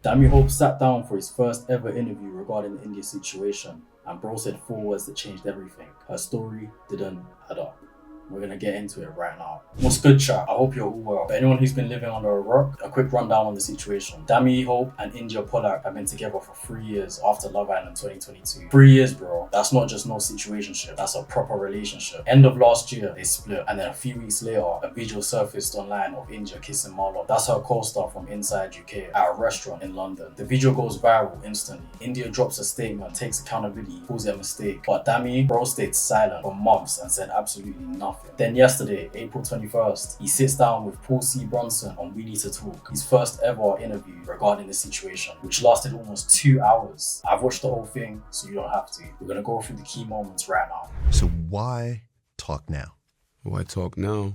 Dami Hope sat down for his first ever interview regarding the India situation, and bro said 4 words that changed everything. Her story didn't add up. We're gonna get into it right now. What's good, chat? I hope you're all well. For anyone who's been living under a rock, a quick rundown on the situation. Dami Hope and Indiyah Polack have been together for 3 years after Love Island 2022. 3 years, bro. That's not just no situationship, that's a proper relationship. End of last year, they split, and then a few weeks later, a video surfaced online of Indiyah kissing Marlon. That's her co-star from Inside UK at a restaurant in London. The video goes viral instantly. Indiyah drops a statement, takes accountability, calls it a mistake, but Dami, bro, stayed silent for months and said absolutely nothing. Then yesterday, April 21st, he sits down with Paul C. Brunson on We Need to Talk, his first ever interview regarding the situation, which lasted almost 2 hours. I've watched the whole thing, so you don't have to. We're gonna go through the key moments right now. So why talk now? Why talk now?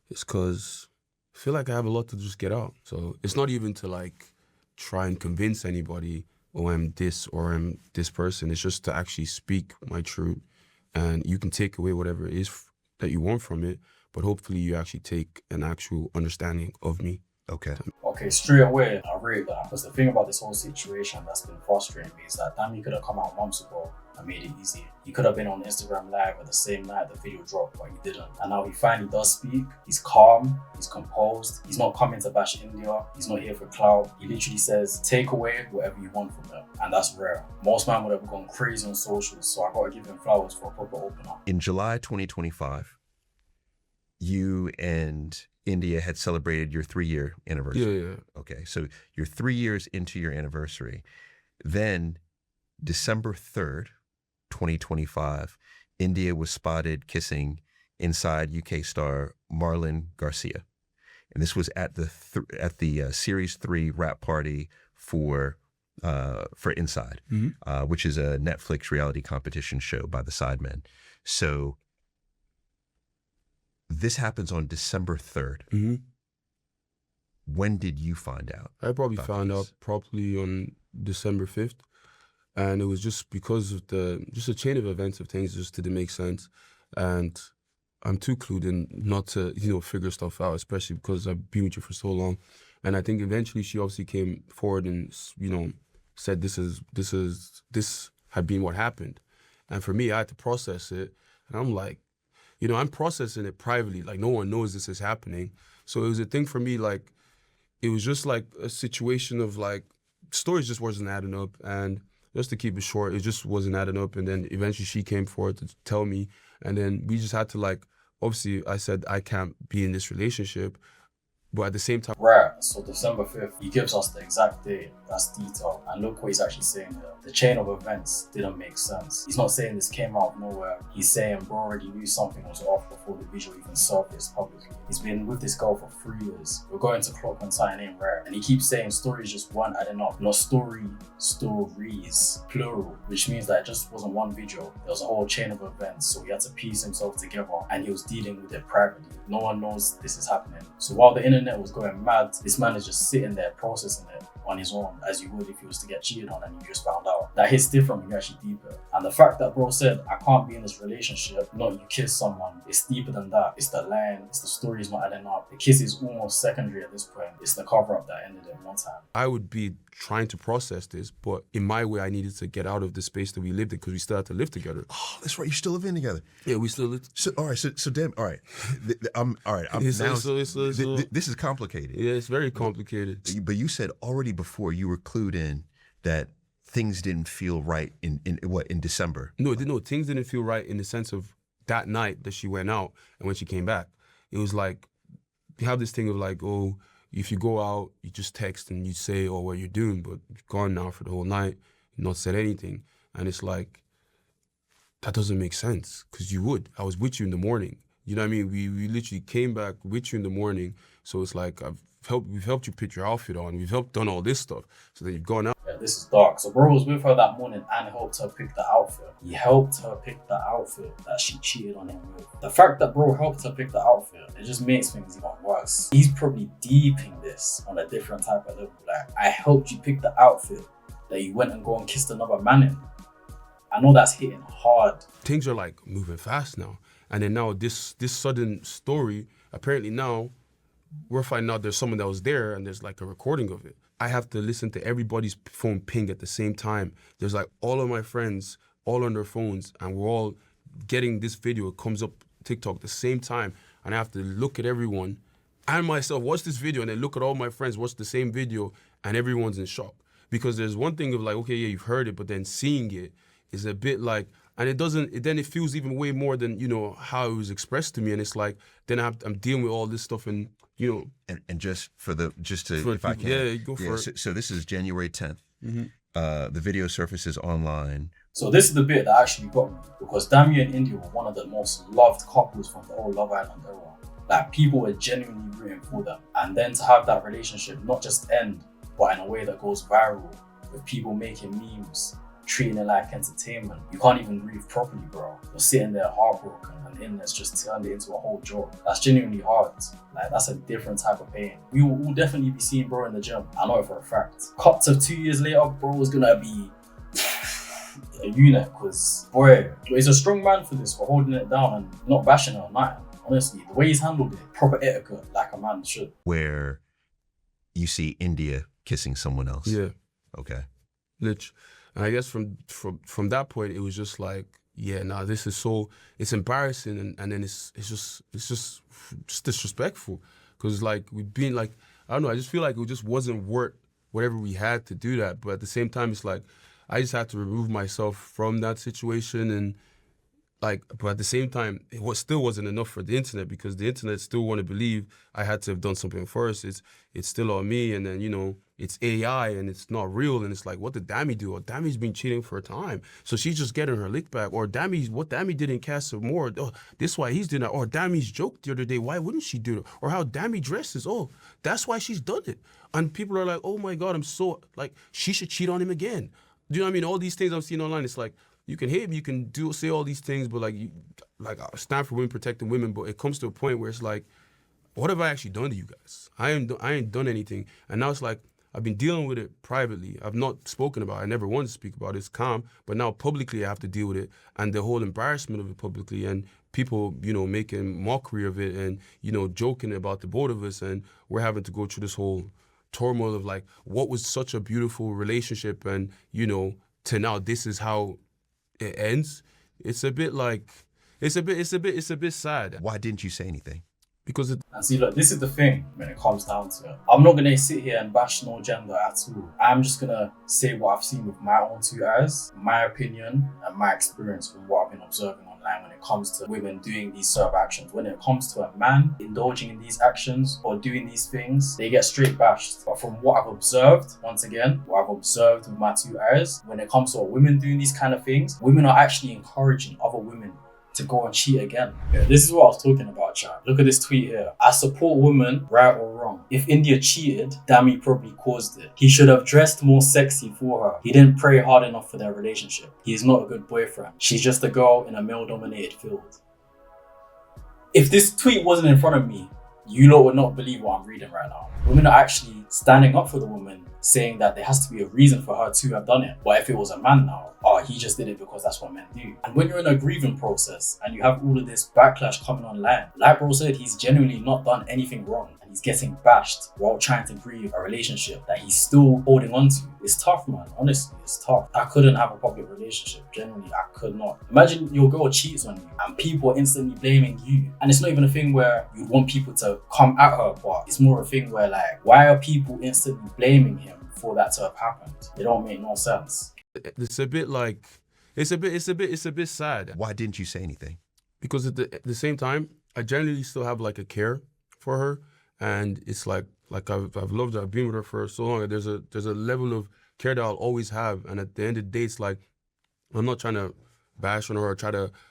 It's because I feel like I have a lot to just get out. So it's not even to like try and convince anybody, oh, I'm this or I'm this person. It's just to actually speak my truth. And you can take away whatever it is that you want from it, but hopefully you actually take an actual understanding of me. Okay, straight away, I rate that. Because the thing about this whole situation that's been frustrating me is that Dami could have come out months ago and made it easy. He could have been on Instagram Live at the same night the video dropped, but he didn't. And now he finally does speak. He's calm, he's composed, he's not coming to bash India, he's not here for clout. He literally says, take away whatever you want from it. And that's rare. Most men would have gone crazy on socials, so I gotta give him flowers for a proper opener. In July 2025, you and Indiyah had celebrated your 3-year anniversary. Yeah. Okay, so you're 3 years into your anniversary. Then December 3rd, 2025, Indiyah was spotted kissing Inside UK star Marlon Garcia. And this was at the Series 3 wrap party for Inside, which is a Netflix reality competition show by the Sidemen. So this happens on December 3rd. When did you find out? I probably found out probably on December 5th. And it was just because of just a chain of events of things just didn't make sense. And I'm too clued in not to, figure stuff out, especially because I've been with you for so long. And I think eventually she obviously came forward and, said this had been what happened. And for me, I had to process it. And I'm like, I'm processing it privately. Like, no one knows this is happening. So it was a thing for me, like, it was just like a situation of like, stories just wasn't adding up. And just to keep it short, it just wasn't adding up. And then eventually she came forward to tell me. And then we just had to like, obviously I said, I can't be in this relationship. But at the same time... Right, so December 5th, he gives us the exact date, that's detailed. And look what he's actually saying here. The chain of events didn't make sense. He's not saying this came out of nowhere. He's saying bro already knew something was off before the visual even surfaced publicly. He's been with this girl for 3 years. We're going to clock when something ain't rare. And he keeps saying stories just weren't adding up. Not stories, plural, which means that it just wasn't one video. There was a whole chain of events, so he had to piece himself together and he was dealing with it privately. No one knows this is happening. So while the internet was going mad, this man is just sitting there processing it on his own, as you would if he was to get cheated on and you just found out. That hits different when you actually deep it. And the fact that bro said, I can't be in this relationship, not you kiss someone, it's deeper than that. It's the line, it's the stories not adding up. The kiss is almost secondary at this point. It's the cover up that ended it one time. I would be trying to process this, but in my way, I needed to get out of the space that we lived in because we still had to live together. Oh, that's right. You're still living together. Yeah, we still live. So all right. So damn. All right. This is complicated. Yeah, it's very complicated. But you said already before you were clued in that things didn't feel right in December. No, things didn't feel right in the sense of that night that she went out and when she came back. It was like, you have this thing of like, oh, if you go out, you just text and you say, oh, what you're doing, but you're gone now for the whole night, you've not said anything. And it's like, that doesn't make sense, because you would. I was with you in the morning. You know what I mean? We literally came back with you in the morning. So it's like, we've helped you put your outfit on. We've done all this stuff. So that you've gone out. Yeah, this is dark. So bro was with her that morning and helped her pick the outfit. He helped her pick the outfit that she cheated on him with. The fact that bro helped her pick the outfit, it just makes things even worse. He's probably deeping this on a different type of level. Like, I helped you pick the outfit that you went and go and kissed another man in. I know that's hitting hard. Things are like moving fast now. And then now this sudden story, apparently now we're finding out there's someone that was there and there's like a recording of it. I have to listen to everybody's phone ping at the same time. There's like all of my friends all on their phones, and we're all getting this video. It comes up TikTok at the same time, and I have to look at everyone and myself, watch this video, and then look at all my friends, watch the same video, and everyone's in shock. Because there's one thing of like, okay, yeah, you've heard it, but then seeing it is a bit like, and then it feels even way more than, you know, how it was expressed to me. And it's like, then I'm dealing with all this stuff, and, you know. And just to, For if I can. yeah, go for it. So this is January 10th. Mm-hmm. The video surfaces online. So this is the bit that actually got me, because Dami and Indiyah were one of the most loved couples from the old Love Island era. Like, people were genuinely rooting for them. And then to have that relationship not just end, but in a way that goes viral, with people making memes, treating it like entertainment. You can't even breathe properly, bro. You're sitting there heartbroken, and illness just turned it into a whole joke. That's genuinely hard. Like, that's a different type of pain. We will all definitely be seeing bro in the gym. I know it for a fact. Cut to 2 years later, bro is gonna be a unit, because boy, he's a strong man for this, for holding it down and not bashing it or nothing. Honestly, the way he's handled it, proper etiquette, like a man should. Where you see Indiyah kissing someone else. Yeah. Okay. Lich. And I guess from that point, it was just like, yeah, nah, this is so, it's embarrassing, and then it's just disrespectful. Because like, we've been like, I don't know, I just feel like it just wasn't worth whatever we had to do that. But at the same time, it's like, I just had to remove myself from that situation, and like, but at the same time, still wasn't enough for the internet, because the internet still want to believe I had to have done something first. It's still on me, and then, you know, it's AI and it's not real, and it's like, what did Dami do? Or Dami's been cheating for a time, so she's just getting her lick back. Or what Dami did in Casa More, oh, this why he's doing that. Or Dami's joked the other day, why wouldn't she do it? Or how Dami dresses, oh, that's why she's done it. And people are like, oh my God, I'm so, like, she should cheat on him again. Do you know what I mean? All these things I'm seeing online, it's like, you can hate me, you can say all these things, but like, I stand for women, protecting women, but it comes to a point where it's like, what have I actually done to you guys? I ain't done anything. And now it's like, I've been dealing with it privately. I've not spoken about it. I never wanted to speak about it. It's calm. But now publicly I have to deal with it, and the whole embarrassment of it publicly, and people, you know, making mockery of it, and, you know, joking about the both of us, and we're having to go through this whole turmoil of like, what was such a beautiful relationship, and, you know, to now this is how it ends. It's a bit like, it's a bit sad. Why didn't you say anything? Because And see, look, this is the thing when it comes down to it. I'm not gonna sit here and bash no gender at all. I'm just gonna say what I've seen with my own two eyes, my opinion, and my experience from what I've been observing online when it comes to women doing these sort of actions. When it comes to a man indulging in these actions or doing these things, they get straight bashed. But from what I've observed, once again, what I've observed with my two eyes, when it comes to women doing these kind of things, women are actually encouraging other women to go and cheat again. Yeah, this is what I was talking about, chat. Look at this tweet here. I support women, right or wrong. If Indiyah cheated, Dami probably caused it. He should have dressed more sexy for her. He didn't pray hard enough for their relationship. He is not a good boyfriend. She's just a girl in a male-dominated field. If this tweet wasn't in front of me, you lot would not believe what I'm reading right now. Women are actually standing up for the woman, saying that there has to be a reason for her to have done it. But if it was a man now, oh, he just did it because that's what men do. And when you're in a grieving process and you have all of this backlash coming online, like bro said, he's genuinely not done anything wrong, and he's getting bashed while trying to grieve a relationship that he's still holding on to. It's tough, man. Honestly, it's tough. I couldn't have a public relationship. Genuinely, I could not. Imagine your girl cheats on you and people are instantly blaming you. And it's not even a thing where you want people to come at her, but it's more a thing where like, why are people instantly blaming him for that to have happened? It don't make no sense. it's a bit like, it's a bit sad. Why didn't you say anything? Because at the same time, I generally still have like a care for her, and it's like I've loved her. I've been with her for so long. There's a level of care that I'll always have, and at the end of the day, it's like, I'm not trying to bash on her or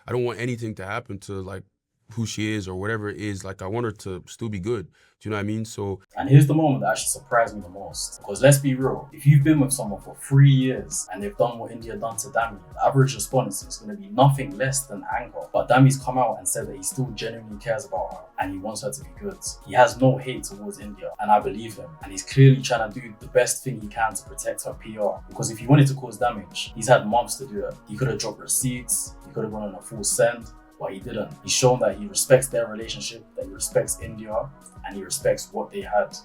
I don't want anything to happen to like who she is or whatever it is. Like, I want her to still be good. Do you know what I mean? So, and here's the moment that actually surprised me the most. Because let's be real, if you've been with someone for 3 years and they've done what Indiyah done to Dami, the average response is going to be nothing less than anger. But Dami's come out and said that he still genuinely cares about her and he wants her to be good. He has no hate towards Indiyah, and I believe him. And he's clearly trying to do the best thing he can to protect her PR. Because if he wanted to cause damage, he's had months to do it. He could have dropped receipts, he could have gone on a full send, but he didn't. He's shown that he respects their relationship, that he respects Indiyah, and he respects what they had.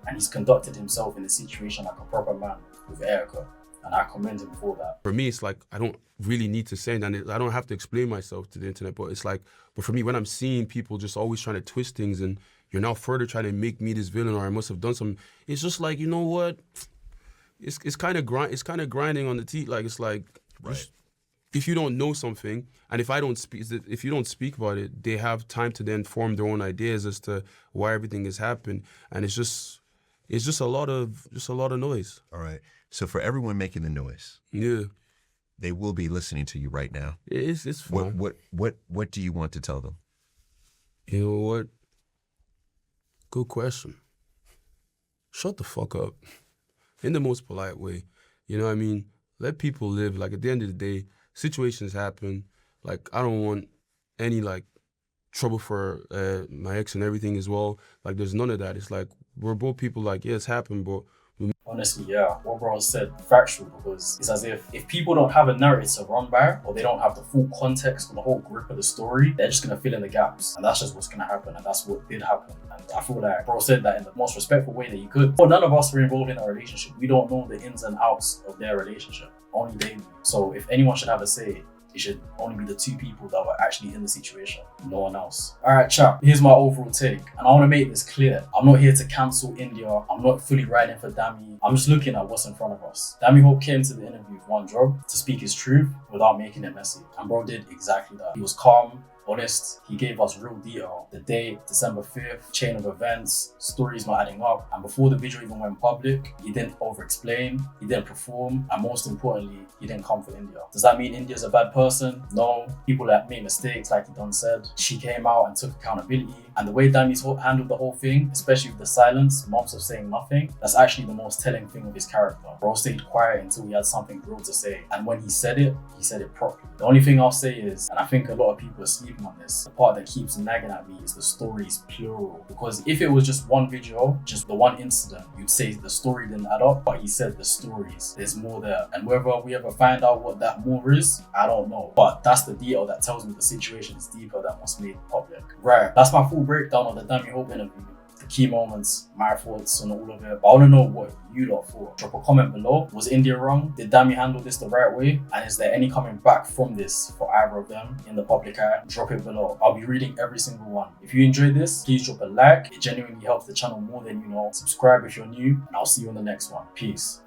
and he's conducted himself in the situation like a proper man with etiquette, and I commend him for that. For me, it's like I don't really need to say it, and I don't have to explain myself to the internet, but it's like, but for me, when I'm seeing people just always trying to twist things and you're now further trying to make me this villain or I must have done something, it's just like, you know what? It's kind of grinding on the teeth. Like, it's like, Right. if you don't know something, and if you don't speak about it, they have time to then form their own ideas as to why everything has happened, and it's just a lot of noise. All right. So for everyone making the noise, Yeah, they will be listening to you right now. it's fun. What do you want to tell them? You know what? Good question. Shut the fuck up. In the most polite way. You know what I mean? Let people live. Like, at the end of the day, situations happen. Like, I don't want any, like, trouble for my ex and everything as well. Like, there's none of that. It's like, we're both people like, yeah, it's happened, but Honestly, yeah, what bro said, factual, because it's as if people don't have a narrative to run by, or they don't have the full context or the whole grip of the story, they're just gonna fill in the gaps, and that's just what's gonna happen, and that's what did happen. And I feel like bro said that in the most respectful way that he could. But none of us were involved in a relationship. We don't know the ins and outs of their relationship. Only they do. So if anyone should have a say, it should only be the two people that were actually in the situation, no one else. All right, chat, here's my overall take. And I want to make this clear. I'm not here to cancel Indiyah. I'm not fully riding for Dami. I'm just looking at what's in front of us. Dami Hope came to the interview with one job: to speak his truth without making it messy. And bro did exactly that. He was calm, honest. He gave us real detail. The date, December 5th, chain of events, stories not adding up. And before the video even went public, he didn't over-explain, he didn't perform, and most importantly, he didn't come for Indiyah. Does that mean Indiyah's a bad person? No. People that made mistakes, like he done said. She came out and took accountability. And the way Dami's handled the whole thing, especially with the silence, months of saying nothing, that's actually the most telling thing of his character. Bro stayed quiet until he had something real to say. And when he said it properly. The only thing I'll say is, and I think a lot of people are sleeping on this, the part that keeps nagging at me is the stories plural. Because if it was just one video, just the one incident, you'd say the story didn't add up, but he said the stories. There's more there. And whether we ever find out what that more is, I don't know. But that's the detail that tells me the situation is deeper than what's made public. Right, that's my full breakdown of the Dami Hope interview. The key moments, my thoughts on all of it. But I want to know what you lot thought. Drop a comment below. Was Indiyah wrong? Did Dami handle this the right way? And is there any coming back from this for either of them in the public eye? Drop it below. I'll be reading every single one. If you enjoyed this, please drop a like. It genuinely helps the channel more than you know. Subscribe if you're new, and I'll see you on the next one. Peace.